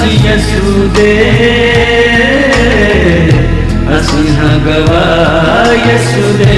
यसुदे यसुदे।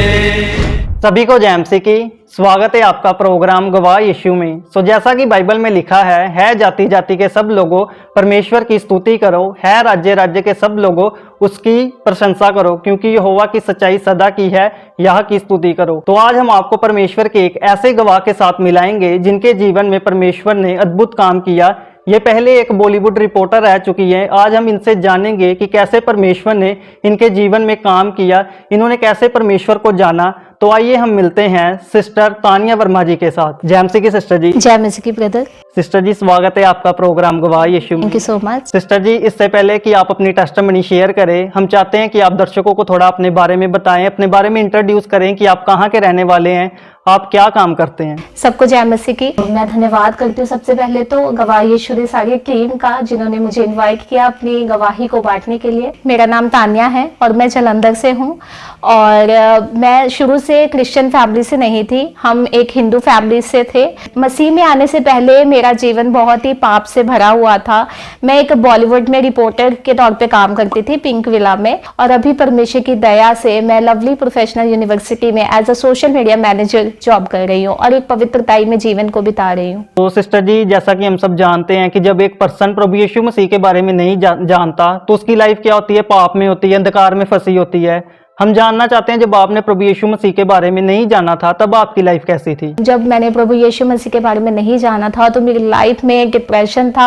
सभी को जय मसीह की स्वागत है आपका प्रोग्राम गवाह यीशु में। जैसा कि बाइबल में लिखा है जाति जाति के सब लोगों परमेश्वर की स्तुति करो, है राज्य राज्य के सब लोगों उसकी प्रशंसा करो, क्योंकि यहोवा की सच्चाई सदा की है, यह की स्तुति करो। तो आज हम आपको परमेश्वर के एक ऐसे गवाह के साथ मिलाएंगे जिनके जीवन में परमेश्वर ने अद्भुत काम किया। ये पहले एक बॉलीवुड रिपोर्टर रह चुकी है। आज हम इनसे जानेंगे कि कैसे परमेश्वर ने इनके जीवन में काम किया, इन्होंने कैसे परमेश्वर को जाना। तो आइए हम मिलते हैं सिस्टर तानिया वर्मा जी के साथ। जय मसीह की सिस्टर जी। जय मसीह की ब्रदर। सिस्टर जी स्वागत है आपका प्रोग्राम गवाह यीशु में। Thank you so much. Sister ji, इससे पहले कि आप अपनी टेस्टिमनी शेयर करें, हम चाहते हैं कि आप दर्शकों को थोड़ा अपने बारे में बताएं, अपने बारे में इंट्रोड्यूस करें कि आप कहाँ के रहने वाले हैं, आप क्या काम करते हैं। सबको जय मसीह की। मैं धन्यवाद करती हूँ सबसे पहले तो गवाह यीशु की सारी टीम का, जिन्होंने मुझे इनवाइट किया अपनी गवाही को बांटने के लिए। मेरा नाम तानिया है और मैं जालंधर से हूँ। और मैं शुरू से क्रिश्चियन फैमिली से नहीं थी, हम एक हिंदू फैमिली से थे। मसीह में आने से पहले मेरा जीवन बहुत ही पाप से भरा हुआ था। मैं एक बॉलीवुड में रिपोर्टर के तौर पे काम करती थी पिंक विला में, और अभी परमेश्वर की दया से मैं लवली प्रोफेशनल यूनिवर्सिटी में as a social media manager job कर रही हूँ और एक पवित्रताई में जीवन को बिता रही हूँ। तो सिस्टर जी, जैसा कि हम सब जानते हैं कि जब एक पर्सन प्रभु यीशु मसीह के बारे में नहीं जानता तो उसकी लाइफ क्या होती है, पाप में होती है, अंधकार में फंसी होती है। हम जानना चाहते हैं, जब आपने प्रभु यीशु मसीह के बारे में नहीं जाना था तब आपकी लाइफ कैसी थी। जब मैंने प्रभु यीशु मसीह के बारे में नहीं जाना था तो मेरी लाइफ में डिप्रेशन था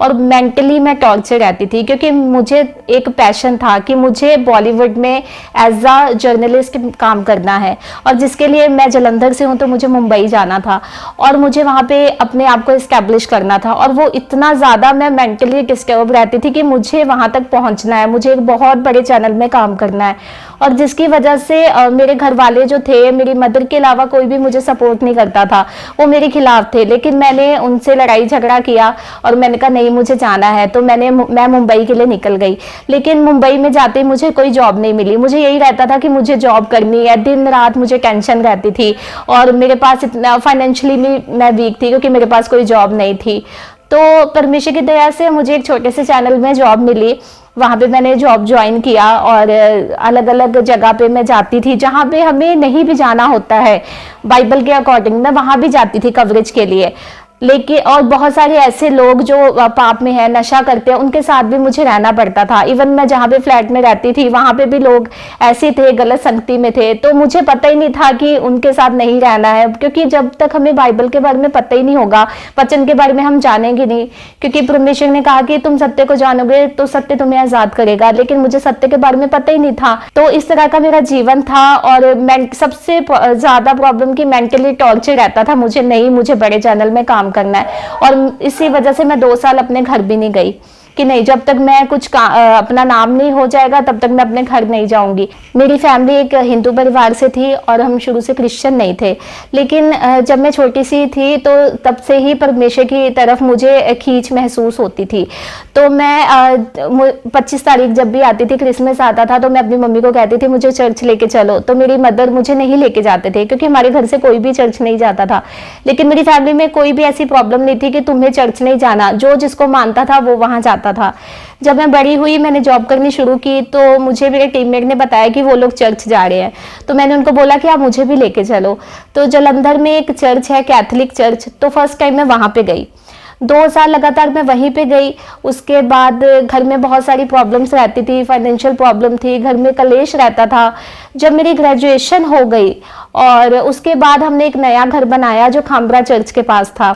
और मेंटली मैं टॉर्चर रहती थी, क्योंकि मुझे एक पैशन था कि मुझे बॉलीवुड में एज अ जर्नलिस्ट काम करना है, और जिसके लिए मैं जालंधर से हूँ तो मुझे मुंबई जाना था और मुझे वहाँ पे अपने आप को इस्टेब्लिश करना था। और वो इतना ज़्यादा मैं मेंटली डिस्टर्ब रहती थी कि मुझे वहाँ तक पहुँचना है, मुझे एक बहुत बड़े चैनल में काम करना है, और जिसकी वजह से मेरे घर वाले जो थे, मेरी मदर के अलावा कोई भी मुझे सपोर्ट नहीं करता था, वो मेरे खिलाफ थे। लेकिन मैंने उनसे लड़ाई झगड़ा किया और मैंने कहा नहीं मुझे जाना है, तो मैं मुंबई के लिए निकल गई। लेकिन मुंबई में जाते ही मुझे कोई जॉब नहीं मिली। मुझे यही रहता था कि मुझे जॉब करनी है, दिन रात मुझे टेंशन रहती थी, और मेरे पास इतना फाइनेंशियली मैं वीक थी क्योंकि मेरे पास कोई जॉब नहीं थी। तो परमेश्वर की दया से मुझे एक छोटे से चैनल में जॉब मिली। वहाँ पे मैंने जॉब ज्वाइन किया और अलग अलग जगह पे मैं जाती थी जहाँ पे हमें नहीं भी जाना होता है, बाइबल के अकॉर्डिंग मैं वहाँ भी जाती थी कवरेज के लिए। लेकिन और बहुत सारे ऐसे लोग जो पाप में है, नशा करते हैं, उनके साथ भी मुझे रहना पड़ता था। इवन मैं जहाँ पे फ्लैट में रहती थी वहाँ पे भी लोग ऐसे थे, गलत संगति में थे। तो मुझे पता ही नहीं था कि उनके साथ नहीं रहना है, क्योंकि जब तक हमें बाइबल के बारे में पता ही नहीं होगा, वचन के बारे में हम जानेंगे नहीं। क्योंकि परमेश्वर ने कहा कि तुम सत्य को जानोगे तो सत्य तुम्हें आजाद करेगा, लेकिन मुझे सत्य के बारे में पता ही नहीं था। तो इस तरह का मेरा जीवन था। और सबसे ज्यादा प्रॉब्लम की मेंटली टॉर्चर रहता था, मुझे बड़े चैनल में काम करना है। और इसी वजह से मैं 2 साल अपने घर भी नहीं गई कि नहीं, जब तक मैं अपना नाम नहीं हो जाएगा तब तक मैं अपने घर नहीं जाऊंगी। मेरी फैमिली एक हिंदू परिवार से थी और हम शुरू से क्रिश्चियन नहीं थे। लेकिन जब मैं छोटी सी थी तो तब से ही परमेश्वर की तरफ मुझे खींच महसूस होती थी। तो मैं 25 तारीख जब भी आती थी, क्रिसमस आता था, तो मैं अपनी मम्मी को कहती थी मुझे चर्च लेके चलो। तो मेरी मदर मुझे नहीं लेके जाते थे क्योंकि हमारे घर से कोई भी चर्च नहीं जाता था। लेकिन मेरी फैमिली में कोई भी ऐसी प्रॉब्लम नहीं थी कि तुम्हें चर्च नहीं जाना, जो जिसको मानता था वो वहां जाता था। जब मैं बड़ी हुई, मैंने जॉब करनी शुरू की, तो मुझे मेरे टीममेट ने बताया कि वो लोग चर्च जा रहे हैं। तो मैंने उनको बोला कि आप मुझे भी लेके चलो। तो जालंधर में एक चर्च है, कैथोलिक चर्च, तो फर्स्ट टाइम मैं वहां पे गई। 2 साल लगातार मैं वहीं पे गई। उसके बाद घर में बहुत सारी प्रॉब्लम्स रहती थी, फाइनेंशियल प्रॉब्लम थी, घर में कलेश रहता था। जब मेरी ग्रेजुएशन हो गई और उसके बाद हमने एक नया घर बनाया जो खामरा चर्च के पास था,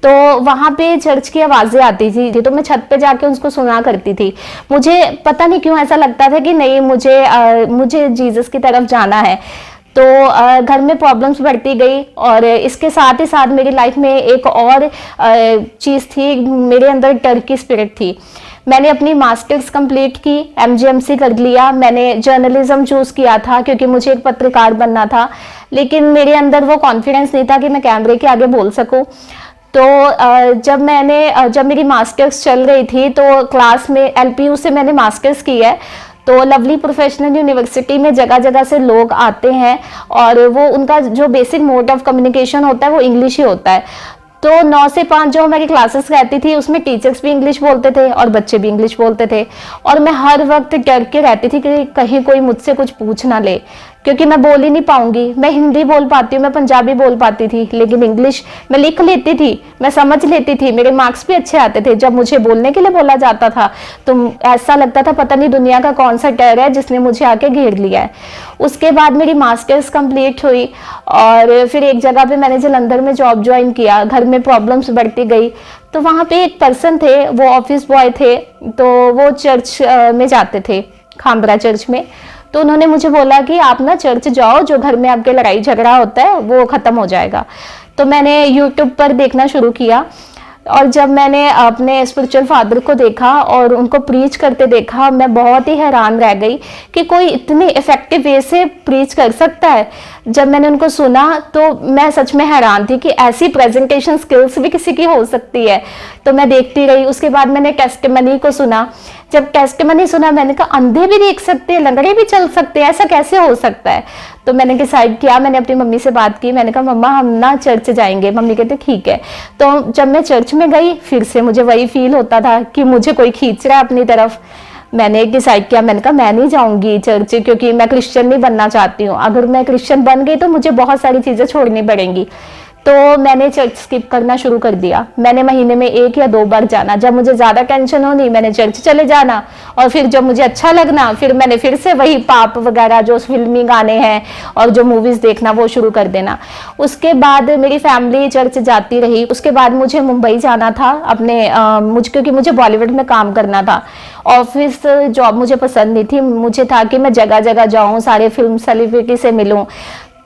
तो वहाँ पे चर्च की आवाज़ें आती थी, तो मैं छत पे जाके उसको सुना करती थी। मुझे पता नहीं क्यों ऐसा लगता था कि नहीं, मुझे जीसस की तरफ जाना है। तो घर में प्रॉब्लम्स बढ़ती गई और इसके साथ ही साथ मेरी लाइफ में एक और चीज़ थी, मेरे अंदर डर की स्पिरिट थी। मैंने अपनी मास्टर्स कंप्लीट की, MGMC कर लिया, मैंने जर्नलिज्म चूज़ किया था क्योंकि मुझे एक पत्रकार बनना था। लेकिन मेरे अंदर वो कॉन्फिडेंस नहीं था कि मैं कैमरे के आगे बोल सकूं। तो जब मेरी मास्टर्स चल रही थी तो क्लास में LPU से मैंने मास्टर्स की है। तो लवली प्रोफेशनल यूनिवर्सिटी में जगह जगह से लोग आते हैं और वो उनका जो बेसिक मोड ऑफ कम्युनिकेशन होता है वो इंग्लिश ही होता है। तो 9 से 5 जो हमारी क्लासेस रहती थी उसमें टीचर्स भी इंग्लिश बोलते थे और बच्चे भी इंग्लिश बोलते थे, और मैं हर वक्त डर के रहती थी कि कहीं कोई मुझसे कुछ पूछ ना ले, क्योंकि मैं बोल ही नहीं पाऊंगी। मैं हिंदी बोल पाती हूँ, मैं पंजाबी बोल पाती थी, लेकिन इंग्लिश मैं लिख लेती थी, मैं समझ लेती थी, मेरे मार्क्स भी अच्छे आते थे। जब मुझे बोलने के लिए बोला जाता था तो ऐसा लगता था पता नहीं दुनिया का कौन सा डर है जिसने मुझे आके घेर लिया है। उसके बाद मेरी मास्टर्स कंप्लीट हुई और फिर एक जगह पे मैंने जलंधर में जॉब ज्वाइन किया। घर में प्रॉब्लम्स बढ़ती गई, तो वहाँ पे एक पर्सन थे, वो ऑफिस बॉय थे, तो वो चर्च में जाते थे, खामबरा चर्च में। तो उन्होंने मुझे बोला कि आप ना चर्च जाओ, जो घर में आपके लड़ाई झगड़ा होता है वो खत्म हो जाएगा। तो मैंने यूट्यूब पर देखना शुरू किया, और जब मैंने अपने स्पिरिचुअल फादर को देखा और उनको प्रीच करते देखा, मैं बहुत ही हैरान रह गई कि कोई इतनी इफेक्टिव वे से प्रीच कर सकता है। जब मैंने उनको सुना तो मैं सच में हैरान थी कि ऐसी प्रेजेंटेशन स्किल्स भी किसी की हो सकती है। तो मैं देखती रही। उसके बाद मैंने टेस्टिमनी को सुना। जब टेस्टिमनी सुना मैंने कहा अंधे भी देख सकते हैं, लंगड़े भी चल सकते हैं, ऐसा कैसे हो सकता है। तो मैंने डिसाइड किया, मैंने अपनी मम्मी से बात की, मैंने कहा मम्मा हम ना चर्च जाएंगे। मम्मी कहते ठीक है। तो जब मैं चर्च में गई फिर से मुझे वही फील होता था कि मुझे कोई खींच रहा है अपनी तरफ। मैंने डिसाइड किया, मैंने कहा मैं नहीं जाऊंगी चर्च, क्योंकि मैं क्रिश्चियन नहीं बनना चाहती हूँ। अगर मैं क्रिश्चियन बन गई तो मुझे बहुत सारी चीजें छोड़नी पड़ेंगी। तो मैंने चर्च स्किप करना शुरू कर दिया। मैंने महीने में 1 या 2 बार जाना। जब मुझे ज्यादा टेंशन होनी मैंने चर्च चले जाना, और फिर जब मुझे अच्छा लगना फिर मैंने फिर से वही पाप वगैरह जो फिल्मी गाने हैं और जो मूवीज देखना वो शुरू कर देना। उसके बाद मेरी फैमिली चर्च जाती रही। उसके बाद मुझे मुंबई जाना था अपने क्योंकि मुझे बॉलीवुड में काम करना था। ऑफिस जॉब मुझे पसंद नहीं थी, मुझे था कि मैं जगह जगह जाऊं, सारे फिल्म सेलिब्रिटी से मिलूं।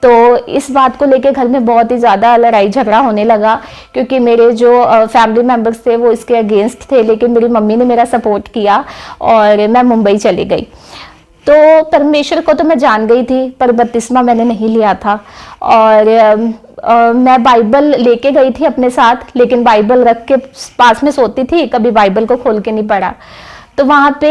तो इस बात को लेके घर में बहुत ही ज़्यादा लड़ाई झगड़ा होने लगा, क्योंकि मेरे जो फैमिली मेम्बर्स थे वो इसके अगेंस्ट थे, लेकिन मेरी मम्मी ने मेरा सपोर्ट किया और मैं मुंबई चली गई। तो परमेश्वर को तो मैं जान गई थी, पर बपतिस्मा मैंने नहीं लिया था। और मैं बाइबल लेके गई थी अपने साथ, लेकिन बाइबल रख के पास में सोती थी, कभी बाइबल को खोल के नहीं पढ़ा। तो वहाँ पे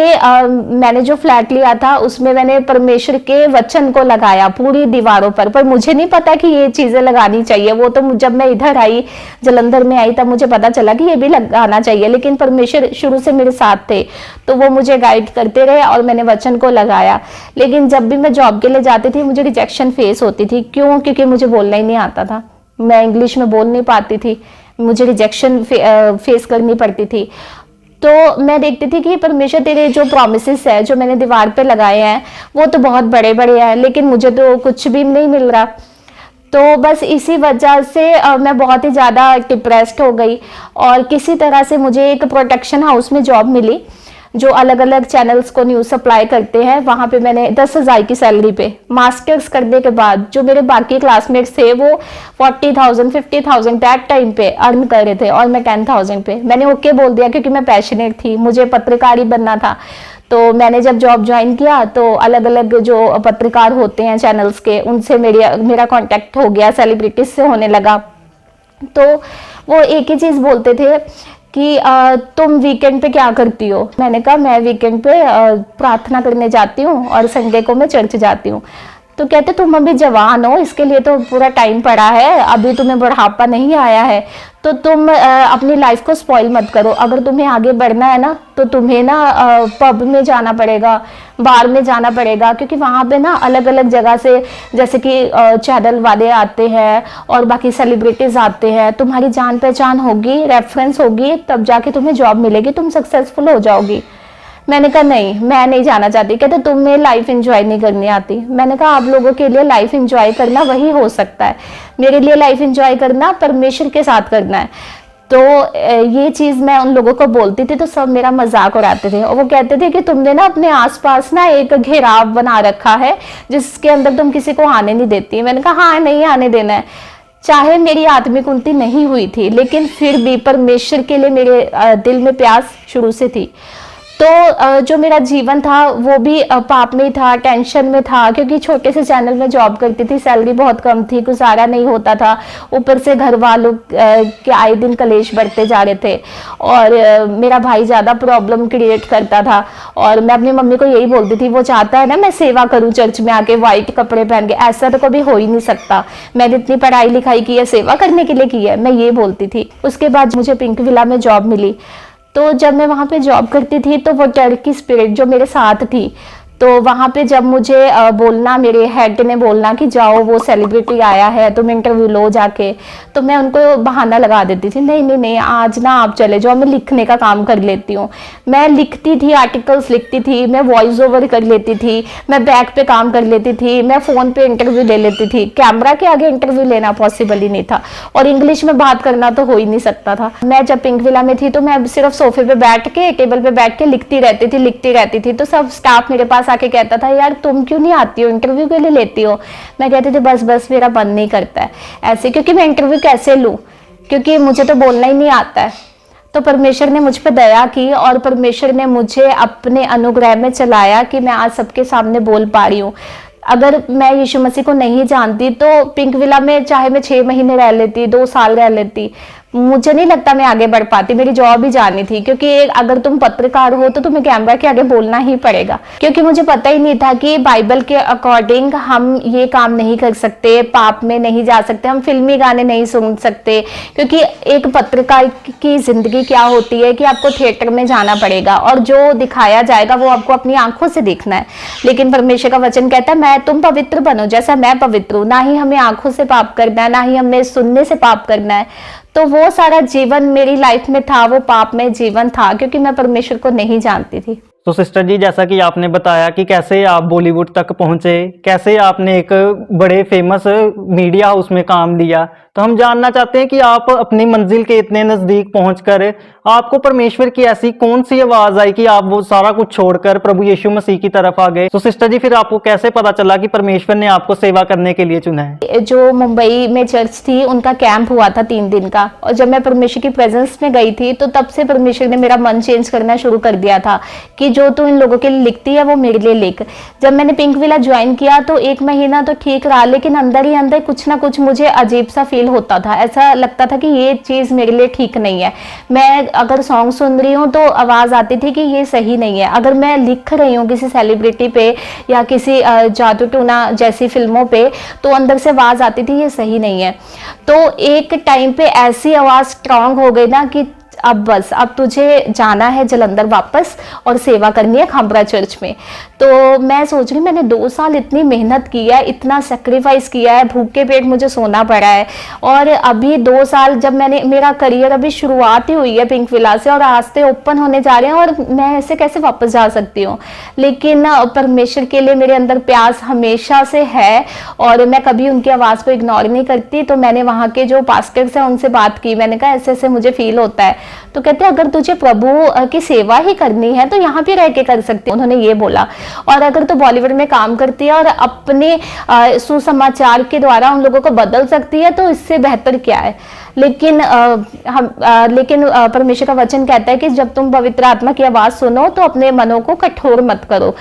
मैंने जो फ्लैट लिया था उसमें मैंने परमेश्वर के वचन को लगाया पूरी दीवारों पर मुझे नहीं पता कि ये चीजें लगानी चाहिए। वो तो जब मैं इधर आई, जलंधर में आई, तब मुझे पता चला कि ये भी लगाना चाहिए, लेकिन परमेश्वर शुरू से मेरे साथ थे, तो वो मुझे गाइड करते रहे और मैंने वचन को लगाया। लेकिन जब भी मैं जॉब के लिए जाती थी मुझे रिजेक्शन फेस होती थी। क्यों? क्योंकि मुझे बोलना ही नहीं आता था, मैं इंग्लिश में बोल नहीं पाती थी, मुझे रिजेक्शन फेस करनी पड़ती थी। तो मैं देखती थी कि परमेश्वर तेरे जो प्रॉमिसेस है जो मैंने दीवार पे लगाए हैं वो तो बहुत बड़े बड़े हैं, लेकिन मुझे तो कुछ भी नहीं मिल रहा। तो बस इसी वजह से मैं बहुत ही ज़्यादा डिप्रेस्ड हो गई, और किसी तरह से मुझे एक प्रोडक्शन हाउस में जॉब मिली जो अलग अलग चैनल्स को न्यूज़ सप्लाई करते हैं। वहाँ पे मैंने 10,000 की सैलरी पे मास्टर्स करने के बाद, जो मेरे बाकी क्लासमेट्स थे वो 40,000 50,000 दैट टाइम पे अर्न कर रहे थे, और मैं 10,000 पे। मैंने ओके बोल दिया क्योंकि मैं पैशनेट थी, मुझे पत्रकार ही बनना था। तो मैंने जब जॉब ज्वाइन किया तो अलग अलग जो पत्रकार होते हैं चैनल्स के, उनसे मेरा कॉन्टेक्ट हो गया, सेलिब्रिटीज से होने लगा। तो वो एक ही चीज़ बोलते थे कि तुम वीकेंड पे क्या करती हो। मैंने कहा मैं वीकेंड पे प्रार्थना करने जाती हूँ और संडे को मैं चर्च जाती हूँ। तो कहते तुम अभी जवान हो, इसके लिए तो पूरा टाइम पड़ा है, अभी तुम्हें बुढ़ापा नहीं आया है, तो तुम अपनी लाइफ को स्पॉइल मत करो। अगर तुम्हें आगे बढ़ना है ना तो तुम्हें ना पब में जाना पड़ेगा, बार में जाना पड़ेगा, क्योंकि वहाँ पे ना अलग अलग जगह से जैसे कि चैनल वाले आते हैं और बाकी सेलिब्रिटीज आते हैं, तुम्हारी जान पहचान होगी, रेफरेंस होगी, तब जाके तुम्हें जॉब मिलेगी, तुम सक्सेसफुल हो जाओगी। मैंने कहा नहीं, मैं नहीं जाना चाहती। कहते तुम्हें लाइफ एंजॉय नहीं करनी आती। मैंने कहा आप लोगों के लिए लाइफ एंजॉय करना वही हो सकता है, मेरे लिए लाइफ एंजॉय करना परमेश्वर के साथ करना है। तो ये चीज़ मैं उन लोगों को बोलती थी तो सब मेरा मजाक उड़ाते थे, और वो कहते थे कि तुमने ना अपने आसपास ना एक घेराव बना रखा है जिसके अंदर तुम किसी को आने नहीं देती। मैंने कहा हाँ, नहीं आने देना है। चाहे मेरी आत्मिक उन्नति नहीं हुई थी, लेकिन फिर भी परमेश्वर के लिए मेरे दिल में प्यास शुरू से थी। तो जो मेरा जीवन था वो भी पाप में था, टेंशन में था, क्योंकि छोटे से चैनल में जॉब करती थी, सैलरी बहुत कम थी, गुजारा नहीं होता था, ऊपर से घर वालों के आए दिन कलेश बढ़ते जा रहे थे, और मेरा भाई ज़्यादा प्रॉब्लम क्रिएट करता था। और मैं अपनी मम्मी को यही बोलती थी, वो चाहता है ना मैं सेवा करूं चर्च में आके वाइट कपड़े पहन के, ऐसा तो कभी हो ही नहीं सकता, मैंने इतनी पढ़ाई लिखाई की है, सेवा करने के लिए की है, मैं ये बोलती थी। उसके बाद मुझे पिंक विला में जॉब मिली। तो जब मैं वहाँ पे जॉब करती थी तो वो टर्की स्पिरिट जो मेरे साथ थी, तो वहाँ पे जब मुझे बोलना, मेरे हेड ने बोलना कि जाओ वो सेलिब्रिटी आया है तुम इंटरव्यू लो जाके, तो मैं उनको बहाना लगा देती थी, नहीं नहीं नहीं आज ना आप चले जाओ, मैं लिखने का काम कर लेती हूँ। मैं लिखती थी, आर्टिकल्स लिखती थी, मैं वॉइस ओवर कर लेती थी, मैं बैक पे काम कर लेती थी, मैं फ़ोन पे इंटरव्यू ले लेती थी। कैमरा के आगे इंटरव्यू लेना पॉसिबल ही नहीं था, और इंग्लिश में बात करना तो हो ही नहीं सकता था। मैं जब पिंक विला में थी तो मैं सिर्फ सोफे पे बैठ के, टेबल पे बैठ के लिखती रहती थी। तो सब स्टाफ मेरे पास आके कहता था, यार तुम क्यों नहीं आती हो, इंटरव्यू के लिए लेती हो? मैं कहती थी बस मेरा मन नहीं करता है ऐसे, क्योंकि मैं इंटरव्यू कैसे लूं, क्योंकि मुझे तो बोलना ही नहीं आता है। तो परमेश्वर ने मुझ पर दया की, और परमेश्वर ने मुझे अपने अनुग्रह में चलाया कि मैं आज सबके सामने बोल पा रही हूँ। अगर मैं यीशु मसीह को नहीं जानती तो पिंक विला में चाहे मैं 6 महीने रह लेती, 2 साल रह लेती, मुझे नहीं लगता मैं आगे बढ़ पाती, मेरी जॉब ही जानी थी। क्योंकि अगर तुम पत्रकार हो तो तुम्हें कैमरा के आगे बोलना ही पड़ेगा, क्योंकि मुझे पता ही नहीं था कि बाइबल के अकॉर्डिंग हम ये काम नहीं कर सकते, पाप में नहीं जा सकते, हम फिल्मी गाने नहीं सुन सकते। क्योंकि एक पत्रकार की जिंदगी क्या होती है कि आपको थिएटर में जाना पड़ेगा, और जो दिखाया जाएगा वो आपको अपनी आंखों से देखना है। लेकिन परमेश्वर का वचन कहता है, मैं तुम पवित्र बनो जैसा मैं पवित्र हूँ। ना ही हमें आंखों से पाप करना है, ना ही हमें सुनने से पाप करना है। तो वो सारा जीवन मेरी लाइफ में था, वो पाप में जीवन था, क्योंकि मैं परमेश्वर को नहीं जानती थी। तो सिस्टर जी, जैसा कि आपने बताया कि कैसे आप बॉलीवुड तक पहुंचे, कैसे आपने एक बड़े फेमस मीडिया हाउस में काम लिया, तो हम जानना चाहते हैं कि आप अपनी मंजिल के इतने नजदीक पहुंचकर आपको परमेश्वर की ऐसी कौन सी आवाज आई कि आप वो सारा कुछ छोड़कर प्रभु यीशु मसीह की तरफ आ गए? तो सिस्टर जी, फिर आपको कैसे पता चला कि परमेश्वर ने आपको सेवा करने के लिए चुना है? जो मुंबई में चर्च थी उनका कैंप हुआ था 3 दिन का, और जब मैं परमेश्वर की प्रेजेंस में गई थी तो तब से परमेश्वर ने मेरा मन चेंज करना शुरू कर दिया था कि जो तू इन लोगों के लिए लिखती है वो मेरे लिए लिख। जब मैंने पिंक विला ज्वाइन किया तो 1 महीना तो ठीक रहा, लेकिन अंदर ही अंदर कुछ ना कुछ मुझे अजीब सा फील होता था। ऐसा लगता था कि ये चीज मेरे लिए ठीक नहीं है। मैं अगर सॉन्ग सुन रही हूँ तो आवाज आती थी कि ये सही नहीं है। अगर मैं लिख रही हूँ किसी सेलिब्रिटी पे या किसी जादू टूना जैसी फिल्मों पे, तो अंदर से आवाज आती थी ये सही नहीं है। तो एक टाइम पे ऐसी आवाज स्ट्रांग हो गई ना कि अब बस, अब तुझे जाना है जलंधर वापस और सेवा करनी है खामरा चर्च में। तो मैं सोच रही, मैंने 2 साल इतनी मेहनत की है, इतना सेक्रीफाइस किया है, भूखे पेट मुझे सोना पड़ा है, और अभी 2 साल जब मेरा करियर अभी शुरुआत ही हुई है पिंक विला से, और रास्ते ओपन होने जा रहे हैं, और मैं ऐसे कैसे वापस जा सकती हूँ? लेकिन परमेश्वर के लिए मेरे अंदर प्यास हमेशा से है, और मैं कभी उनकी आवाज़ को इग्नोर नहीं करती। तो मैंने वहाँ के जो पास्टर्स हैं उनसे बात की, मैंने कहा ऐसे ऐसे मुझे फील होता है। तो कहते अगर तुझे प्रभु की सेवा ही करनी है तो यहाँ पे रह के कर सकती है, उन्होंने ये बोला। और अगर तू बॉलीवुड में काम करती है और अपने सुसमाचार के द्वारा उन लोगों को बदल सकती है तो इससे बेहतर क्या है। लेकिन परमेश्वर का वचन कहता है कि जब तुम पवित्र आत्मा की आवाज सुनो तो अपने मनों को कठोर मत करो।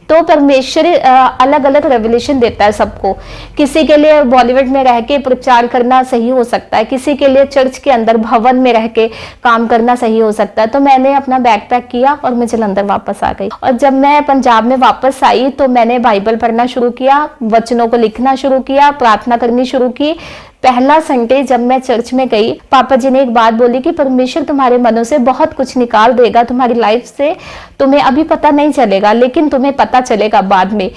तो परमेश्वर अलग अलग रेवलेशन देता है सबको। किसी के लिए बॉलीवुड में रह के प्रचार करना सही हो सकता है, किसी के लिए चर्च के अंदर भवन में रह के काम करना सही हो सकता है। तो मैंने अपना बैग पैक किया और मैं जलंधर वापस आ गई। और जब मैं पंजाब में वापस आई तो मैंने बाइबल पढ़ना शुरू किया, वचनों को लिखना शुरू किया, प्रार्थना करनी शुरू की। पहला संडे जब मैं चर्च में गई, पापा जी ने एक बात बोली कि परमेश्वर तुम्हारे मनों से बहुत कुछ निकाल देगा तुम्हारी लाइफ से, तुम्हें अभी पता नहीं चलेगा लेकिन तुम्हें पता चलेगा बाद में।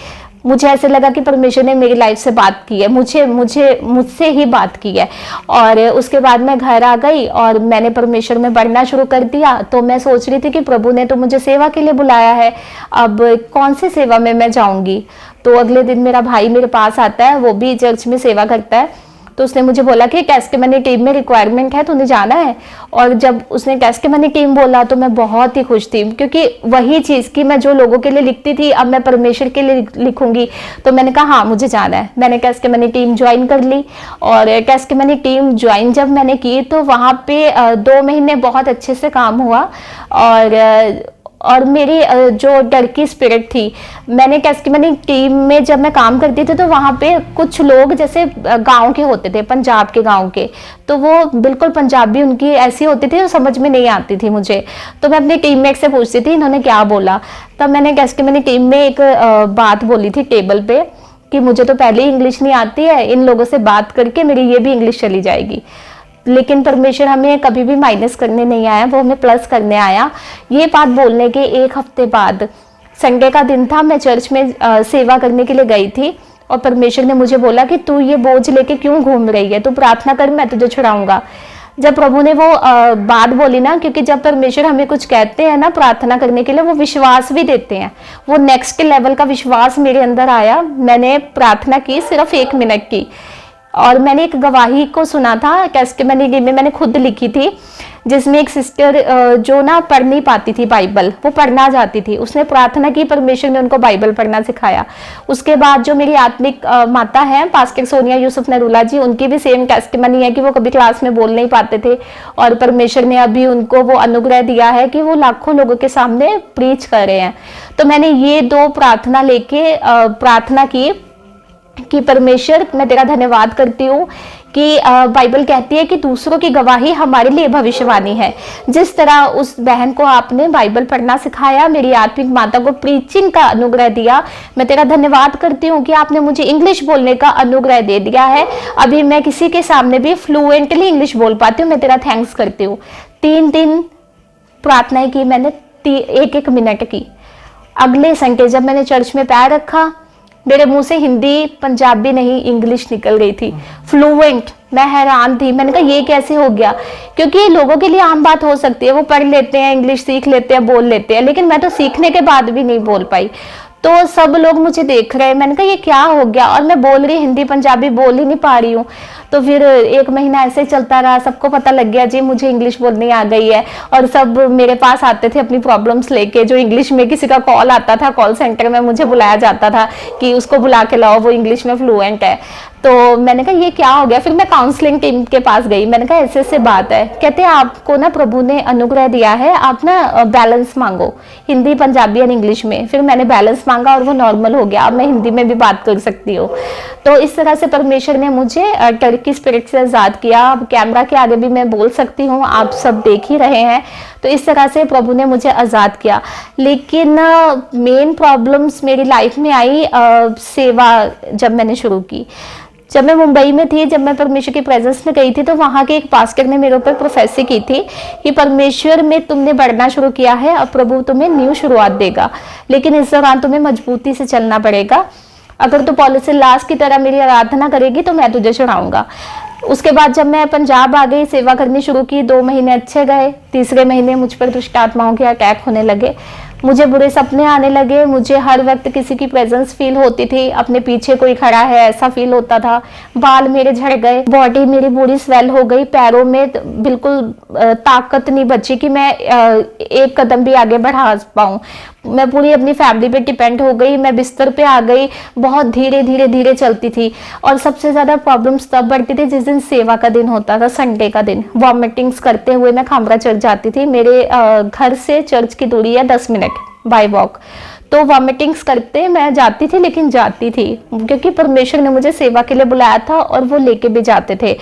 मुझे ऐसे लगा कि परमेश्वर ने मेरी लाइफ से बात की है, मुझसे ही बात की है। और उसके बाद मैं घर आ गई और मैंने परमेश्वर में बढ़ना शुरू कर दिया। तो मैं सोच रही थी कि प्रभु ने तो मुझे सेवा के लिए बुलाया है, अब कौन सी सेवा में मैं जाऊंगी। तो अगले दिन मेरा भाई मेरे पास आता है, वो भी चर्च में सेवा करता है। तो उसने मुझे बोला कि कैस्केमनी टीम में रिक्वायरमेंट है, तूने जाना है। और जब उसने कैस्केमनी टीम बोला तो मैं बहुत ही खुश थी, क्योंकि वही चीज़ कि मैं जो लोगों के लिए लिखती थी अब मैं परमेश्वर के लिए लिखूंगी। तो मैंने कहा हाँ मुझे जाना है। मैंने कैस्केमनी टीम ज्वाइन कर ली। और कैस्केमनी टीम ज्वाइन जब मैंने की तो वहाँ पे 2 महीने बहुत अच्छे से काम हुआ। और मेरी जो डर की स्पिरिट थी, मैंने कैसे मैंने टीम में जब मैं काम करती थी तो वहाँ पे कुछ लोग जैसे गांव के होते थे, पंजाब के गांव के, तो वो बिल्कुल पंजाबी उनकी ऐसी होती थी, समझ में नहीं आती थी मुझे। तो मैं अपने टीममेट से पूछती थी इन्होंने क्या बोला। तब मैंने कैसे मैंने टीम में एक बात बोली थी टेबल पे कि मुझे तो पहले ही इंग्लिश नहीं आती है, इन लोगों से बात करके मेरी ये भी इंग्लिश चली जाएगी। लेकिन परमेश्वर हमें कभी भी माइनस करने नहीं आया, वो हमें प्लस करने आया। ये बात बोलने के एक हफ्ते बाद, संडे का दिन था, मैं चर्च में सेवा करने के लिए गई थी और परमेश्वर ने मुझे बोला कि तू ये बोझ लेके क्यों घूम रही है, तू प्रार्थना कर, मैं तुझे छुड़ाऊंगा। जब प्रभु ने वो बात बोली ना, क्योंकि जब परमेश्वर हमें कुछ कहते हैं ना प्रार्थना करने के लिए, वो विश्वास भी देते हैं। वो नेक्स्ट लेवल का विश्वास मेरे अंदर आया। मैंने प्रार्थना की सिर्फ 1 मिनट की, और मैंने एक गवाही को सुना था, कैसे मैंने खुद लिखी थी, जिसमें एक सिस्टर जो ना पढ़ नहीं पाती थी बाइबल, वो पढ़ना चाहती थी, उसने प्रार्थना की, परमेश्वर ने उनको बाइबल पढ़ना सिखाया। उसके बाद जो मेरी आत्मिक माता है पास्टर सोनिया यूसुफ नरूला जी, उनकी भी सेम टेस्टिमनी है कि वो कभी क्लास में बोल नहीं पाते थे और परमेश्वर ने अभी उनको वो अनुग्रह दिया है कि वो लाखों लोगों के सामने प्रीच कर रहे हैं। तो मैंने ये 2 प्रार्थना लेके प्रार्थना की कि परमेश्वर मैं तेरा धन्यवाद करती हूँ कि बाइबल कहती है कि दूसरों की गवाही हमारे लिए भविष्यवाणी है। जिस तरह उस बहन को आपने बाइबल पढ़ना सिखाया, मेरी आत्मिक माता को प्रीचिंग का अनुग्रह दिया, मैं तेरा धन्यवाद करती हूँ कि आपने मुझे इंग्लिश बोलने का अनुग्रह दे दिया है। अभी मैं किसी के सामने भी फ्लुएंटली इंग्लिश बोल पाती हूँ, मैं तेरा थैंक्स करती हूँ। 3 दिन प्रार्थनाएं की मैंने, 1-1 मिनट की। अगले संडे जब मैंने चर्च में पैर रखा, मेरे मुंह से हिंदी पंजाबी नहीं इंग्लिश निकल गई थी, फ्लुएंट। मैं हैरान थी, मैंने कहा ये कैसे हो गया, क्योंकि ये लोगों के लिए आम बात हो सकती है, वो पढ़ लेते हैं, इंग्लिश सीख लेते हैं, बोल लेते हैं, लेकिन मैं तो सीखने के बाद भी नहीं बोल पाई। तो सब लोग मुझे देख रहे हैं, मैंने कहा ये क्या हो गया, और मैं बोल रही हिंदी पंजाबी बोल ही नहीं पा रही हूँ। तो फिर 1 महीना ऐसे चलता रहा, सबको पता लग गया जी मुझे इंग्लिश बोलनी आ गई है, और सब मेरे पास आते थे अपनी प्रॉब्लम्स लेके। जो इंग्लिश में किसी का कॉल आता था, कॉल सेंटर में मुझे बुलाया जाता था कि उसको बुला के लाओ, वो इंग्लिश में फ्लुएंट है। तो मैंने कहा ये क्या हो गया। फिर मैं काउंसलिंग टीम के पास गई, मैंने कहा ऐसे बात है। कहते हैं आपको ना प्रभु ने अनुग्रह दिया है, आप ना बैलेंस मांगो हिंदी पंजाबी और इंग्लिश में। फिर मैंने बैलेंस मांगा और वो नॉर्मल हो गया, अब मैं हिंदी में भी बात कर सकती हूँ। तो इस तरह से परमेश्वर ने मुझे टर्की स्पिरिट से आजाद किया। अब कैमरा के आगे भी मैं बोल सकती हूँ, आप सब देख ही रहे हैं। तो इस तरह से प्रभु ने मुझे आजाद किया। लेकिन मेन प्रॉब्लम्स मेरी लाइफ में आई सेवा जब मैंने शुरू की। जब मैं मुंबई में थी, जब मैं परमेश्वर की प्रेजेंस में गई थी, तो वहाँ के एक पास्टर ने मेरे ऊपर प्रोफेसी की थी कि परमेश्वर में तुमने बढ़ना शुरू किया है, अब प्रभु तुम्हें न्यू शुरुआत देगा, लेकिन इस दौरान तुम्हें मजबूती से चलना पड़ेगा। अगर तू पॉलिस से लाश की तरह मेरी आराधना करेगी तो मैं तुझे छुड़ाऊंगा। उसके बाद जब मैं पंजाब आ गई, सेवा करनी शुरू की, 2 महीने अच्छे गए। 3रे महीने मुझ पर दुष्ट आत्माओं के अटैक होने लगे, मुझे बुरे सपने आने लगे, मुझे हर वक्त किसी की प्रेजेंस फील होती थी, अपने पीछे कोई खड़ा है ऐसा फील होता था। बाल मेरे झड़ गए, बॉडी मेरी पूरी स्वेल हो गई, पैरों में बिल्कुल ताकत नहीं बची कि मैं 1 कदम भी आगे बढ़ा पाऊं। मैं पूरी अपनी फैमिली पे डिपेंड हो गई, मैं बिस्तर पे आ गई, बहुत धीरे धीरे धीरे चलती थी। और सबसे ज्यादा प्रॉब्लम्स तब बढ़ती थी जिस दिन सेवा का दिन होता था, संडे का दिन। वॉमिटिंग्स करते हुए मैं खामरा चर्च जाती थी, मेरे घर से चर्च की दूरी है 10 मिनट बाय वॉक। तो वॉमिटिंग्स करते मैं जाती थी, लेकिन जाती थी क्योंकि परमेश्वर ने मुझे सेवा के लिए बुलाया था और वो लेके भी जाते थे।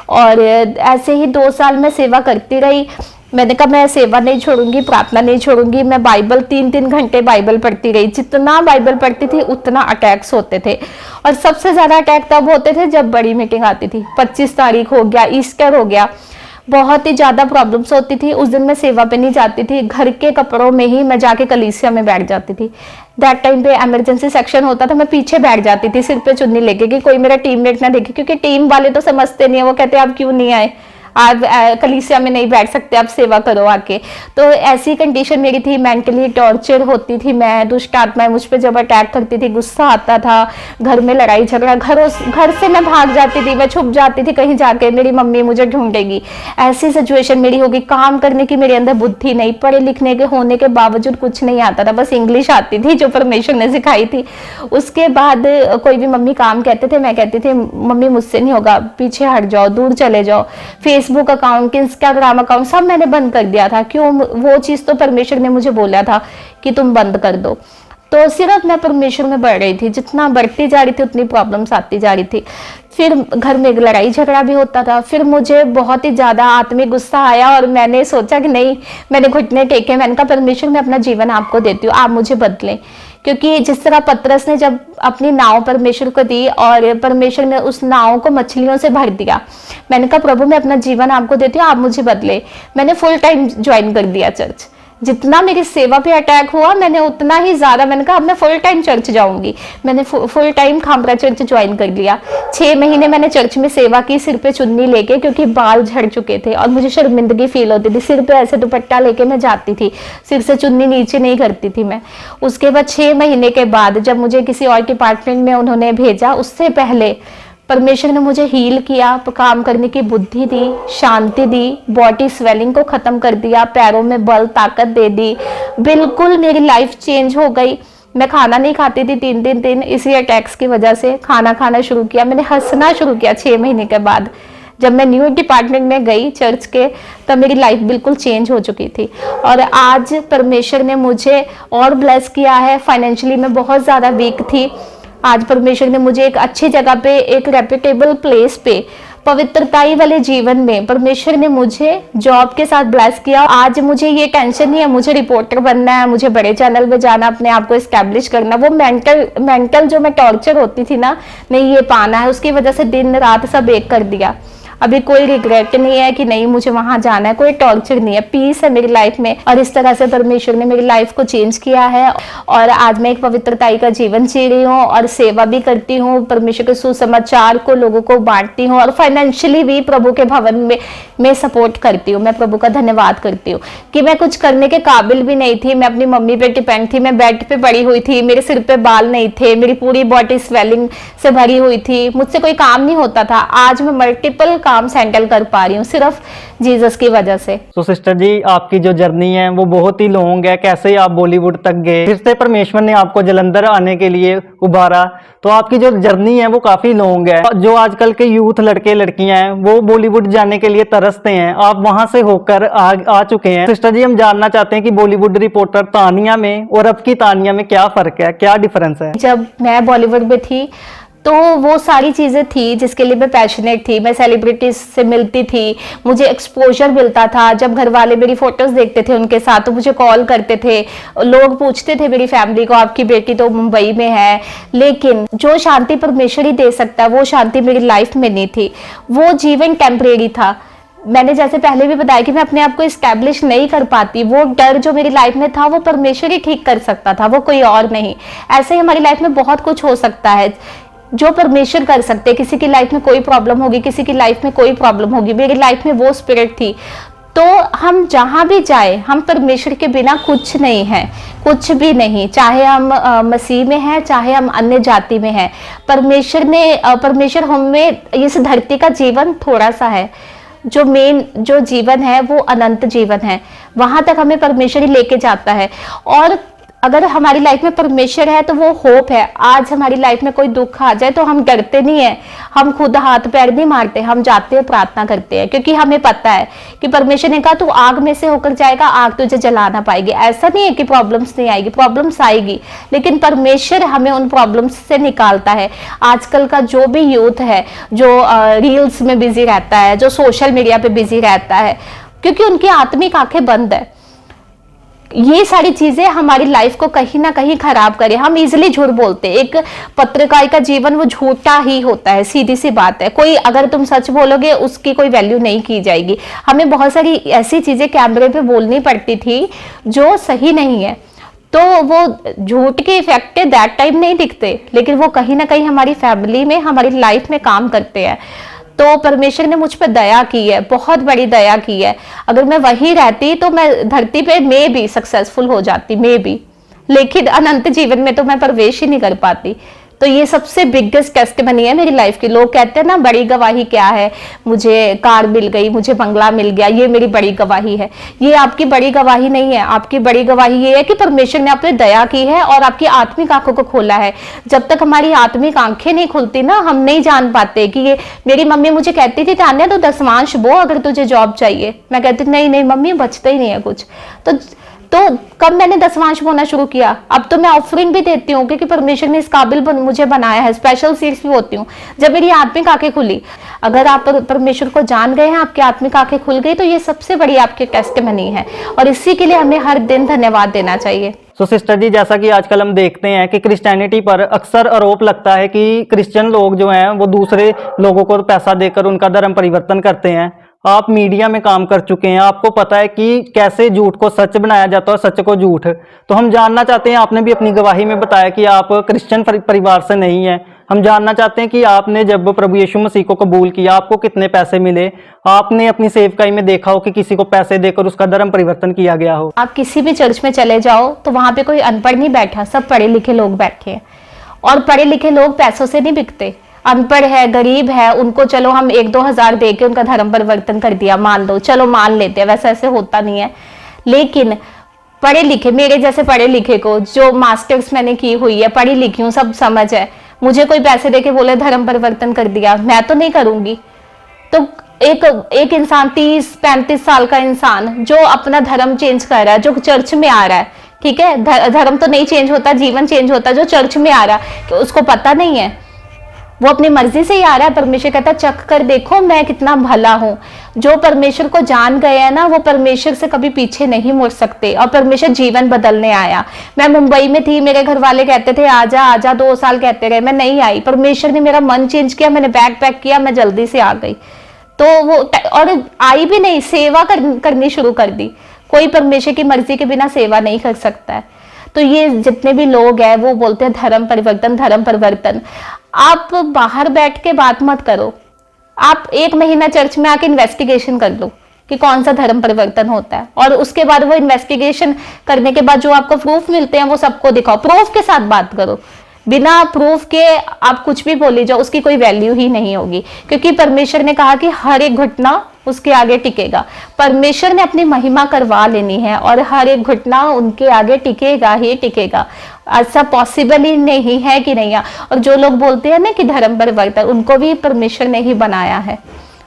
और ऐसे ही 2 साल मैं सेवा करती रही। मैंने कहा मैं सेवा नहीं छोड़ूंगी, प्रार्थना नहीं छोड़ूंगी। मैं बाइबल 3-3 घंटे बाइबल पढ़ती रही। जितना बाइबल पढ़ती थी उतना अटैक्स होते थे, और सबसे ज्यादा अटैक तब होते थे जब बड़ी मीटिंग आती थी। 25 तारीख हो गया, ईस्टर हो गया, बहुत ही ज्यादा प्रॉब्लम्स होती थी। उस दिन मैं सेवा पे नहीं जाती थी, घर के कपड़ों में ही मैं जाके कलीसिया में बैठ जाती थी। दैट टाइम पे इमरजेंसी सेक्शन होता था, मैं पीछे बैठ जाती थी सिर पे चुन्नी लेके कि कोई मेरा टीममेट ना देखे, क्योंकि टीम वाले तो समझते नहीं है, वो कहते हैं आप क्यों नहीं आए, आप कलीसिया में नहीं बैठ सकते, आप सेवा करो आके। तो ऐसी कंडीशन मेरी थी, मेंटली टॉर्चर होती थी मैं, दुष्ट आत्माएं मुझ पे जब अटैक करती थी, गुस्सा आता था, घर में लड़ाई झगड़ा, घर से मैं भाग जाती थी, मैं छुप जाती थी कहीं जाके, मेरी मम्मी मुझे ढूंढेगी। ऐसी सिचुएशन मेरी होगी। काम करने की मेरे अंदर बुद्धि नहीं, पढ़े लिखने के होने के बावजूद कुछ नहीं आता था, बस इंग्लिश आती थी जो परमेश्वर ने सिखाई थी। उसके बाद कोई भी मम्मी काम कहते थे, मैं कहती थी मम्मी मुझसे नहीं होगा, पीछे हट जाओ, दूर चले जाओ, face Facebook account, Instagram account सब मैंने बंद कर दिया था। क्यों? वो चीज़ तो परमेश्वर ने मुझे बोला था कि तुम बंद कर दो। तो सिर्फ मैं परमेश्वर में बढ़ रही थी, जितना बढ़ती जा रही थी उतनी प्रॉब्लम्स आती जा रही थी। फिर घर में लड़ाई झगड़ा भी होता था। फिर मुझे बहुत ही ज़्यादा आत्मिक गुस्सा आया और मैंने सोचा कि नहीं, मैंने घुटने टेके, मैंने कहा परमेश्वर मैं अपना जीवन आपको देती हूँ, आप मुझे बदलें। क्योंकि जिस तरह पतरस ने जब अपनी नाव परमेश्वर को दी और परमेश्वर ने उस नाव को मछलियों से भर दिया, मैंने कहा प्रभु मैं अपना जीवन आपको देती हूँ, आप मुझे बदले। मैंने फुल टाइम ज्वाइन कर दिया चर्च। जितना मेरी सेवा पे अटैक हुआ मैंने उतना ही ज्यादा, मैंने कहा अब मैं फुल टाइम चर्च जाऊंगी। मैंने full time Khamra church join कर लिया। 6 महीने मैंने चर्च में सेवा की, सिर पे चुन्नी लेके, क्योंकि बाल झड़ चुके थे और मुझे शर्मिंदगी फील होती थी। सिर पे ऐसे दुपट्टा लेके मैं जाती थी, सिर से चुन्नी नीचे नहीं करती थी मैं। उसके बाद 6 महीने के बाद जब मुझे किसी और डिपार्टमेंट में उन्होंने भेजा, उससे पहले परमेश्वर ने मुझे हील किया, काम करने की बुद्धि दी, शांति दी, बॉडी स्वेलिंग को खत्म कर दिया, पैरों में बल ताकत दे दी। बिल्कुल मेरी लाइफ चेंज हो गई। मैं खाना नहीं खाती थी 3 दिन इसी अटैक्स की वजह से। खाना खाना शुरू किया, मैंने हंसना शुरू किया 6 महीने के बाद। जब मैं न्यू डिपार्टमेंट में गई चर्च के, तब मेरी लाइफ बिल्कुल चेंज हो चुकी थी। और आज परमेश्वर ने मुझे और ब्लेस किया है। फाइनेंशियली मैं बहुत ज़्यादा वीक थी, आज परमेश्वर ने मुझे एक अच्छी जगह पे, एक रेप्यूटेबल प्लेस पे, पवित्रताई वाले जीवन में परमेश्वर ने मुझे जॉब के साथ ब्लेस किया। आज मुझे ये टेंशन नहीं है मुझे रिपोर्टर बनना है, मुझे बड़े चैनल में जाना, अपने आप को एस्टैब्लिश करना। वो मेंटल जो मैं टॉर्चर होती थी ना, नहीं ये पाना है, उसकी वजह से दिन रात सब एक कर दिया। अभी कोई रिग्रेट नहीं है कि नहीं मुझे वहां जाना है, कोई टॉर्चर नहीं है, पीस है मेरी लाइफ में। और इस तरह से परमेश्वर ने मेरी लाइफ को चेंज किया है और आज मैं एक पवित्रताई का जीवन जी रही हूँ और सेवा भी करती हूँ। परमेश्वर के सुसमाचार को लोगों को बांटती हूँ और फाइनेंशियली भी प्रभु के भवन में मैं सपोर्ट करती हूँ। मैं प्रभु का धन्यवाद करती हूँ कि मैं कुछ करने के काबिल भी नहीं थी। मैं अपनी मम्मी पे डिपेंड थी, मैं बेड पे पड़ी हुई थी, मेरे सिर पे बाल नहीं थे, मेरी पूरी बॉडी स्वेलिंग से भरी हुई थी, मुझसे कोई काम नहीं होता था। आज मैं मल्टीपल काम हैंडल कर पा रही हूँ सिर्फ जीसस की वजह से। तो सिस्टर जी आपकी जो जर्नी है वो बहुत ही लॉन्ग है। कैसे आप बॉलीवुड तक गए, फिर से परमेश्वर ने आपको जलंधर आने के लिए उभारा, तो आपकी जो जर्नी है वो काफी लॉन्ग है। जो आजकल के यूथ लड़के लड़कियां हैं वो बॉलीवुड जाने के लिए तरसते हैं, आप वहां से होकर आ चुके हैं। सिस्टर जी हम जानना चाहते हैं कि बॉलीवुड रिपोर्टर तानिया में और अब की तानिया में क्या फर्क है, क्या डिफरेंस है? जब मैं बॉलीवुड में थी तो वो सारी चीज़ें थी जिसके लिए मैं पैशनेट थी। मैं सेलिब्रिटीज से मिलती थी, मुझे एक्सपोजर मिलता था। जब घर वाले मेरी फोटोज देखते थे उनके साथ तो मुझे कॉल करते थे, लोग पूछते थे मेरी फैमिली को आपकी बेटी तो मुंबई में है। लेकिन जो शांति परमेश्वर ही दे सकता है वो शांति मेरी लाइफ में नहीं थी। वो जीवन टेम्परेरी था। मैंने जैसे पहले भी बताया कि मैं अपने आप को इस्टेब्लिश नहीं कर पाती। वो डर जो मेरी लाइफ में था वो परमेश्वर ही ठीक कर सकता था, वो कोई और नहीं। ऐसे ही हमारी लाइफ में बहुत कुछ हो सकता है जो परमेश्वर कर सकते हैं। किसी की लाइफ में कोई प्रॉब्लम होगी, किसी की लाइफ में कोई प्रॉब्लम होगी। मेरी लाइफ में वो स्पिरिट थी। तो हम जहां भी जाए, हम परमेश्वर के बिना कुछ नहीं है, कुछ भी नहीं। चाहे हम मसीह में हैं, चाहे हम अन्य जाति में हैं, परमेश्वर हमें इस धरती का जीवन थोड़ा सा है। जो मेन जो जीवन है वो अनंत जीवन है, वहां तक हमें परमेश्वर ही लेके जाता है। और अगर हमारी लाइफ में परमेश्वर है तो वो होप है। आज हमारी लाइफ में कोई दुख आ जाए तो हम डरते नहीं है, हम खुद हाथ पैर नहीं मारते, हम जाते हैं प्रार्थना करते हैं, क्योंकि हमें पता है कि परमेश्वर ने कहा तू आग में से होकर जाएगा, आग तुझे जला ना पाएगी। ऐसा नहीं है कि प्रॉब्लम्स नहीं आएगी, प्रॉब्लम्स आएगी, लेकिन परमेश्वर हमें उन प्रॉब्लम्स से निकालता है। आजकल का जो भी यूथ है जो रील्स में बिजी रहता है, जो सोशल मीडिया पे बिजी रहता है, क्योंकि उनकी आत्मिक आंखें बंद है। ये सारी चीजें हमारी लाइफ को कहीं ना कहीं खराब करे। हम इजिली झूठ बोलते हैं। एक पत्रकार का जीवन वो झूठा ही होता है, सीधी सी बात है। कोई अगर तुम सच बोलोगे उसकी कोई वैल्यू नहीं की जाएगी। हमें बहुत सारी ऐसी चीजें कैमरे पे बोलनी पड़ती थी जो सही नहीं है, तो वो झूठ के इफेक्ट दैट टाइम नहीं दिखते, लेकिन वो कहीं ना कहीं हमारी फैमिली में, हमारी लाइफ में काम करते हैं। तो परमेश्वर ने मुझ पर दया की है, बहुत बड़ी दया की है। अगर मैं वहीं रहती तो मैं धरती पे मे भी सक्सेसफुल हो जाती, मे भी, लेकिन अनंत जीवन में तो मैं प्रवेश ही नहीं कर पाती। तो ये सबसे बिगेस्ट टेस्टिमनी है मेरी लाइफ की। लोग कहते हैं ना बड़ी गवाही क्या है, मुझे कार मिल गई, मुझे बंगला मिल गया, ये मेरी बड़ी गवाही है। ये आपकी बड़ी गवाही नहीं है। आपकी बड़ी गवाही ये है कि परमेश्वर ने आप पे दया की है और आपकी आत्मिक आंखों को खोला है। जब तक हमारी आत्मिक आंखें नहीं खुलती ना, हम नहीं जान पाते कि ये, मेरी मम्मी मुझे कहती थी तान्या तो दसवांश बो अगर तुझे जॉब चाहिए। मैं कहती नहीं नहीं मम्मी, बचता ही नहीं है कुछ। तो कब मैंने दसवांश बोना शुरू किया, अब तो मैं ऑफरिंग भी देती हूँ क्योंकि परमेश्वर ने इस काबिल मुझे बनाया है। स्पेशल सीट्स भी होती हूँ जब मेरी आत्मिक आंखें खुली। अगर आप परमेश्वर को जान गए हैं, आपकी आत्मिक आंखें खुल गई, तो ये सबसे बड़ी आपकी टेस्टिमनी है और इसी के लिए हमें हर दिन धन्यवाद देना चाहिए। तो सिस्टर जी, जैसा कि आजकल हम देखते हैं कि क्रिश्चियनिटी पर अक्सर आरोप लगता है कि क्रिश्चियन लोग जो हैं वो दूसरे लोगों को पैसा देकर उनका धर्म परिवर्तन करते हैं। आप मीडिया में काम कर चुके हैं, आपको पता है कि कैसे झूठ को सच बनाया जाता है और सच को झूठ। तो हम जानना चाहते हैं, आपने भी अपनी गवाही में बताया कि आप क्रिश्चियन परिवार से नहीं हैं। हम जानना चाहते हैं कि आपने जब प्रभु यीशु मसीह को कबूल किया, आपको कितने पैसे मिले? आपने अपनी सेवकाई में देखा हो कि किसी को पैसे देकर उसका धर्म परिवर्तन किया गया हो? आप किसी भी चर्च में चले जाओ तो वहां पे कोई अनपढ़ नहीं बैठा, सब पढ़े लिखे लोग बैठे हैं। और पढ़े लिखे लोग पैसों से नहीं बिकते। अनपढ़ है, गरीब है, उनको चलो हम 1-2 हज़ार दे के उनका धर्म परिवर्तन कर दिया, मान लो, चलो मान लेते हैं, वैसे ऐसे होता नहीं है। लेकिन पढ़े लिखे, मेरे जैसे पढ़े लिखे को, जो मास्टर्स मैंने की हुई है, पढ़ी लिखी हूँ, सब समझ है, मुझे कोई पैसे दे के बोले धर्म परिवर्तन कर दिया, मैं तो नहीं करूंगी। तो एक इंसान 30-35 साल का इंसान जो अपना धर्म चेंज कर रहा है, जो चर्च में आ रहा है, ठीक है, धर्म तो नहीं चेंज होता, जीवन चेंज होता, जो चर्च में आ रहा है, कि उसको पता नहीं है, वो अपनी मर्जी से ही आ रहा है। परमेश्वर कहता है चख कर देखो मैं कितना भला हूं। जो परमेश्वर को जान गए हैं ना, वो परमेश्वर से कभी पीछे नहीं मुड़ सकते और परमेश्वर जीवन बदलने आया। मैं मुंबई में थी, मेरे घर वाले कहते थे आजा आजा, 2 साल कहते रहे, मैं नहीं आई। परमेश्वर ने मेरा मन चेंज किया, मैंने बैग पैक किया, मैं जल्दी से आ गई। तो वो, और आई भी नहीं, सेवा करनी शुरू कर दी। कोई परमेश्वर की मर्जी के बिना सेवा नहीं कर सकता है। तो ये जितने भी लोग हैं वो बोलते हैं धर्म परिवर्तन, धर्म परिवर्तन। आप बाहर बैठ के बात मत करो, आप 1 महीना चर्च में आके इन्वेस्टिगेशन कर लो कि कौन सा धर्म परिवर्तन होता है, और उसके बाद वो इन्वेस्टिगेशन करने के बाद जो आपको प्रूफ मिलते हैं वो सबको दिखाओ। प्रूफ के साथ बात करो, बिना प्रूफ के आप कुछ भी बोली जाओ, उसकी कोई वैल्यू ही नहीं होगी। क्योंकि परमेश्वर ने कहा कि हर एक घटना उसके आगे टिकेगा। परमेश्वर ने अपनी महिमा करवा लेनी है और हर एक घटना उनके आगे टिकेगा ही टिकेगा। ऐसा पॉसिबल ही नहीं है कि नहीं है। और जो लोग बोलते हैं ना कि धर्म परिवर्तन, उनको भी परमेश्वर ने ही बनाया है,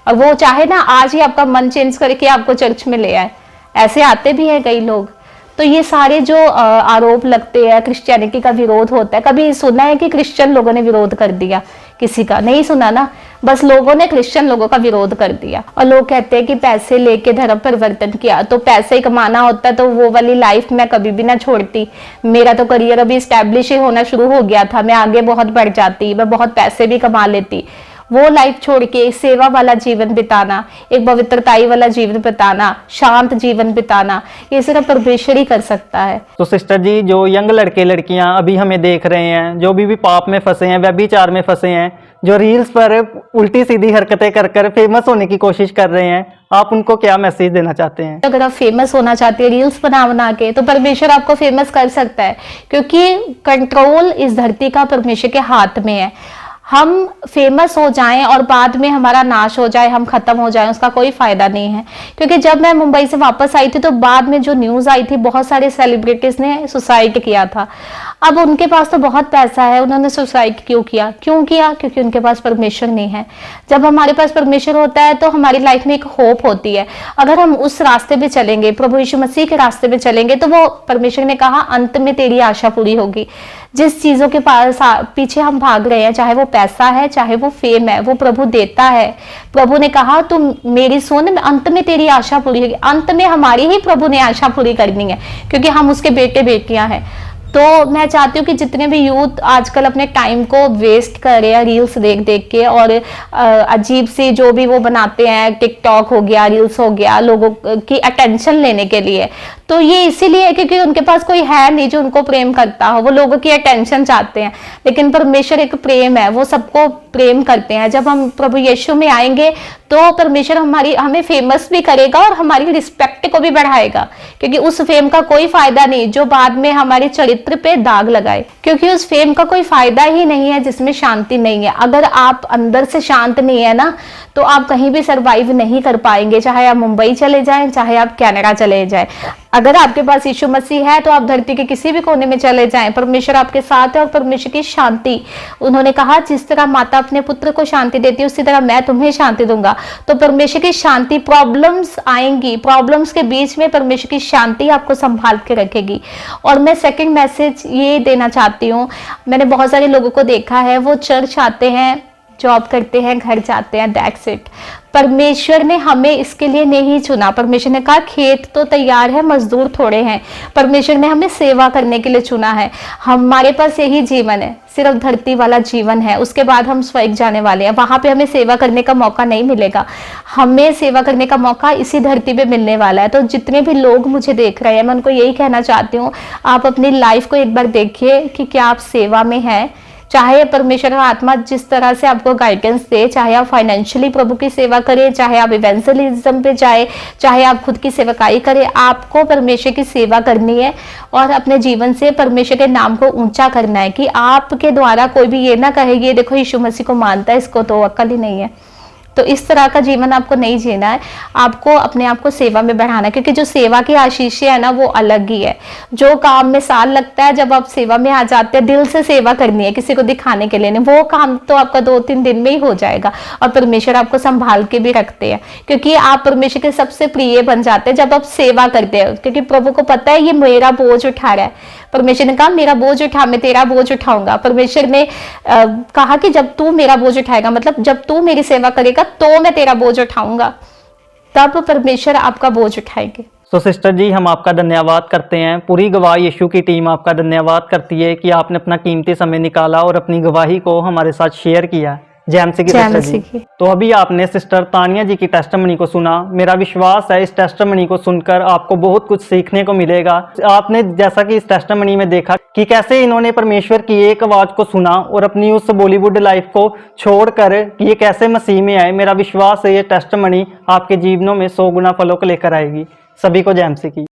और वो चाहे ना आज ही आपका मन चेंज करके आपको चर्च में ले आए, ऐसे आते भी हैं कई लोग। तो ये सारे जो आरोप लगते हैं, क्रिश्चियनिटी का विरोध होता है, कभी सुना है कि क्रिश्चियन लोगों ने विरोध कर दिया? किसी का नहीं सुना ना, बस लोगों ने क्रिश्चियन लोगों का विरोध कर दिया। और लोग कहते हैं कि पैसे लेके धर्म परिवर्तन किया, तो पैसे कमाना होता है तो वो वाली लाइफ मैं कभी भी ना छोड़ती। मेरा तो करियर अभी स्टैब्लिश ही होना शुरू हो गया था, मैं आगे बहुत बढ़ जाती, मैं बहुत पैसे भी कमा लेती। वो लाइफ छोड़ के सेवा वाला जीवन बिताना, एक पवित्रताई वाला जीवन बिताना, शांत जीवन बिताना, ये सिर्फ परमेश्वर ही कर सकता है। तो सिस्टर जी, जो यंग लड़के लड़कियां अभी हमें देख रहे हैं, जो भी पाप में फंसे हैं, व्यभिचार में फंसे हैं, जो रील्स पर उल्टी सीधी हरकतें कर कर फेमस होने की कोशिश कर रहे हैं, आप उनको क्या मैसेज देना चाहते हैं? अगर आप फेमस होना चाहते हैं रील्स बना बना के, तो परमेश्वर आपको फेमस कर सकता है, क्योंकि कंट्रोल इस धरती का परमेश्वर के हाथ में है। हम फेमस हो जाएं और बाद में हमारा नाश हो जाए, हम खत्म हो जाएं, उसका कोई फायदा नहीं है। क्योंकि जब मैं मुंबई से वापस आई थी तो बाद में जो न्यूज आई थी, बहुत सारे सेलिब्रिटीज ने सुसाइड किया था। अब उनके पास तो बहुत पैसा है, उन्होंने सुसाइड क्यों किया? क्योंकि उनके पास परमेश्वर नहीं है। जब हमारे पास परमेश्वर होता है तो हमारी लाइफ में एक होप होती है। अगर हम उस रास्ते पे चलेंगे, प्रभु यीशु मसीह के रास्ते पे चलेंगे, तो वो परमेश्वर ने कहा अंत में तेरी आशा पूरी होगी। जिस चीजों के पास पीछे हम भाग रहे हैं, चाहे वो पैसा है, चाहे वो फेम है, वो प्रभु देता है। प्रभु ने कहा तुम मेरी सुन, अंत में तेरी आशा पूरी होगी। अंत में हमारी ही प्रभु ने आशा पूरी करनी है, क्योंकि हम उसके बेटे बेटियां हैं। तो मैं चाहती हूँ कि जितने भी यूथ आजकल अपने टाइम को वेस्ट कर रहे हैं रील्स देख देख के, और अजीब सी जो भी वो बनाते हैं, टिकटॉक हो गया, रील्स हो गया, लोगों की अटेंशन लेने के लिए, तो ये इसीलिए है क्योंकि उनके पास कोई है नहीं जो उनको प्रेम करता हो। वो लोगों की अटेंशन चाहते हैं, लेकिन परमेश्वर एक प्रेम है, वो सबको प्रेम करते हैं। जब हम प्रभु यीशु में आएंगे तो परमेश्वर हमें फेमस भी करेगा और हमारी रिस्पेक्ट को भी बढ़ाएगा, क्योंकि उस फेम का कोई फायदा नहीं जो बाद में हमारे चरित्र चरित्र पे दाग लगाए, क्योंकि उस फेम का कोई फायदा ही नहीं है जिसमें शांति नहीं है। अगर आप अंदर से शांत नहीं है ना, तो आप कहीं भी सरवाइव नहीं कर पाएंगे, चाहे आप मुंबई चले जाएं, चाहे आप कनाडा चले जाएं। अगर आपके पास यीशु मसीह है तो आप धरती के किसी भी कोने में चले जाएं, परमेश्वर आपके साथ है और परमेश्वर की शांति, उन्होंने कहा जिस तरह माता अपने पुत्र को शांति देती है उसी तरह मैं तुम्हें शांति दूंगा। तो परमेश्वर की शांति, प्रॉब्लम्स आएंगी, प्रॉब्लम्स के बीच में परमेश्वर की शांति आपको संभाल के रखेगी। और मैं सेकंड मैसेज ये देना चाहती हूँ, मैंने बहुत सारे लोगों को देखा है, वो चर्च आते हैं, जॉब करते हैं, घर जाते हैं, दैट्स इट। परमेश्वर ने हमें इसके लिए नहीं चुना। परमेश्वर ने कहा खेत तो तैयार है, मजदूर थोड़े हैं। परमेश्वर ने हमें सेवा करने के लिए चुना है। हमारे पास यही जीवन है, सिर्फ धरती वाला जीवन है, उसके बाद हम स्वर्ग जाने वाले हैं, वहां पे हमें सेवा करने का मौका नहीं मिलेगा। हमें सेवा करने का मौका इसी धरती पे मिलने वाला है। तो जितने भी लोग मुझे देख रहे हैं, मैं उनको यही कहना चाहती हूँ, आप अपनी लाइफ को एक बार देखिए कि क्या आप सेवा में हैं। चाहे परमेश्वर का आत्मा जिस तरह से आपको गाइडेंस दे, चाहे आप फाइनेंशियली प्रभु की सेवा करें, चाहे आप इवेंजलिज्म पे जाए, चाहे आप खुद की सेवकाई करें, आपको परमेश्वर की सेवा करनी है और अपने जीवन से परमेश्वर के नाम को ऊंचा करना है कि आपके द्वारा कोई भी ये ना कहे ये देखो यीशु मसीह को मानता है, इसको तो अक्ल ही नहीं है। तो इस तरह का जीवन आपको नहीं जीना है, आपको अपने आप को सेवा में बढ़ाना है, क्योंकि जो सेवा की आशीषें है ना वो अलग ही है। जो काम में साल लगता है, जब आप सेवा में आ जाते हैं, दिल से सेवा करनी है, किसी को दिखाने के लिए नहीं, वो काम तो आपका 2-3 दिन में ही हो जाएगा। और परमेश्वर आपको संभाल के भी रखते हैं, क्योंकि आप परमेश्वर के सबसे प्रिय बन जाते हैं जब आप सेवा करते हो, क्योंकि प्रभु को पता है ये मेरा बोझ उठा रहा है। परमेश्वर ने कहा मेरा बोझ उठा, मैं तेरा बोझ उठाऊंगा। परमेश्वर ने कहा कि जब तू मेरा बोझ उठाएगा, मतलब जब तू मेरी सेवा करेगा तो मैं तेरा बोझ उठाऊंगा, तब परमेश्वर आपका बोझ उठाएंगे। तो सिस्टर जी, हम आपका धन्यवाद करते हैं, पूरी गवाह यीशु की टीम आपका धन्यवाद करती है कि आपने अपना कीमती समय निकाला और अपनी गवाही को हमारे साथ शेयर किया। जय मसीह की सिस्टर जी। तो अभी आपने सिस्टर तानिया जी की टेस्टिमनी को सुना। मेरा विश्वास है इस टेस्टिमनी को सुनकर आपको बहुत कुछ सीखने को मिलेगा। आपने जैसा कि इस टेस्टिमनी में देखा कि कैसे इन्होंने परमेश्वर की एक आवाज को सुना और अपनी उस बॉलीवुड लाइफ को छोड़कर ये कैसे मसीह में आए। मेरा विश्वास है ये टेस्टिमनी आपके जीवनों में 100 गुना फलों को लेकर आएगी। सभी को जय मसीह की।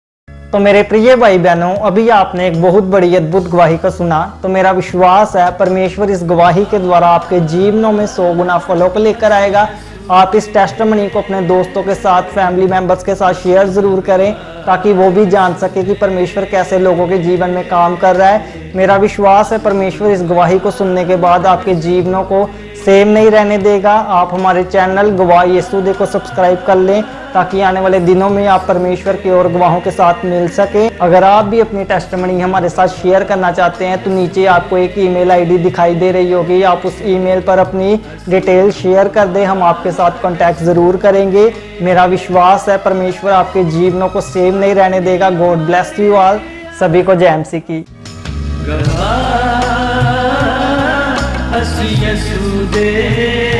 तो मेरे प्रिय भाई बहनों, अभी आपने एक बहुत बड़ी अद्भुत गवाही को सुना। तो मेरा विश्वास है परमेश्वर इस गवाही के द्वारा आपके जीवनों में 100 गुना फलों को लेकर आएगा। आप इस टेस्टिमनी को अपने दोस्तों के साथ, फैमिली मेंबर्स के साथ शेयर जरूर करें, ताकि वो भी जान सके कि परमेश्वर कैसे लोगों के जीवन में काम कर रहा है। मेरा विश्वास है परमेश्वर इस गवाही को सुनने के बाद आपके जीवनों को सेम नहीं रहने देगा। आप हमारे चैनल गवाह यीशु को सब्सक्राइब कर लें, ताकि आने वाले दिनों में आप परमेश्वर की और गवाहों के साथ मिल सके। अगर आप भी अपनी टेस्टिमनी हमारे साथ शेयर करना चाहते हैं तो नीचे आपको एक ईमेल आईडी दिखाई दे रही होगी, आप उस ईमेल पर अपनी डिटेल शेयर कर दें, हम आपके साथ कांटेक्ट जरूर करेंगे। मेरा विश्वास है परमेश्वर आपके जीवनों को सेम नहीं रहने देगा। God bless you all. सभी को जय मसीह की। गवाह यीशु दे